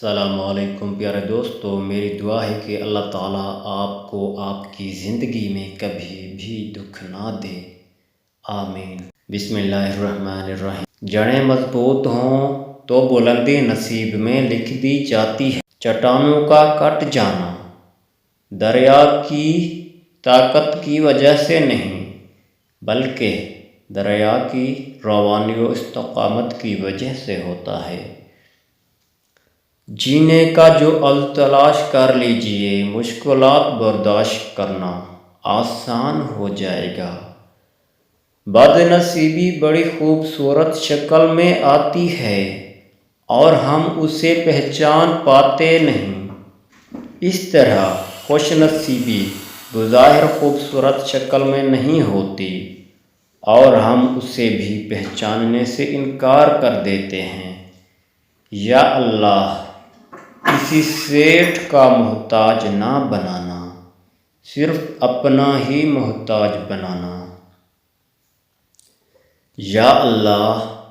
السلام علیکم پیارے دوستو، میری دعا ہے کہ اللہ تعالیٰ آپ کو آپ کی زندگی میں کبھی بھی دکھ نہ دے، آمین۔ بسم اللہ الرحمن الرحیم۔ جڑیں مضبوط ہوں تو بلندی نصیب میں لکھ دی جاتی ہے۔ چٹانوں کا کٹ جانا دریا کی طاقت کی وجہ سے نہیں، بلکہ دریا کی روانی و استقامت کی وجہ سے ہوتا ہے۔ جینے کا جو عزم تلاش کر لیجئے، مشکلات برداشت کرنا آسان ہو جائے گا۔ بد نصیبی بڑی خوبصورت شکل میں آتی ہے اور ہم اسے پہچان پاتے نہیں۔ اس طرح خوش نصیبی بظاہر خوبصورت شکل میں نہیں ہوتی اور ہم اسے بھی پہچاننے سے انکار کر دیتے ہیں۔ یا اللہ، کسی سیٹھ کا محتاج نہ بنانا، صرف اپنا ہی محتاج بنانا۔ یا اللہ،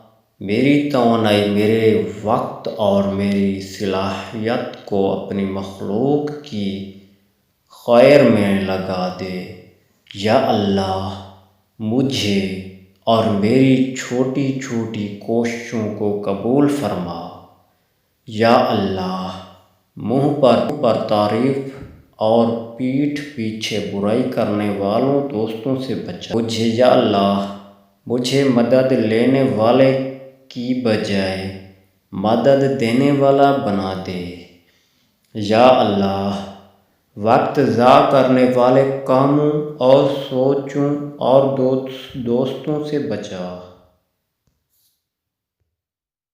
میری توانائی، میرے وقت اور میری صلاحیت کو اپنی مخلوق کی خیر میں لگا دے۔ یا اللہ، مجھے اور میری چھوٹی چھوٹی کوششوں کو قبول فرما۔ یا اللہ، منہ پر تعریف اور پیٹھ پیچھے برائی کرنے والوں دوستوں سے بچا مجھے۔ یا اللہ، مجھے مدد لینے والے کی بجائے مدد دینے والا بنا دے۔ یا اللہ، وقت ضائع کرنے والے کاموں اور سوچوں اور دوستوں سے بچا۔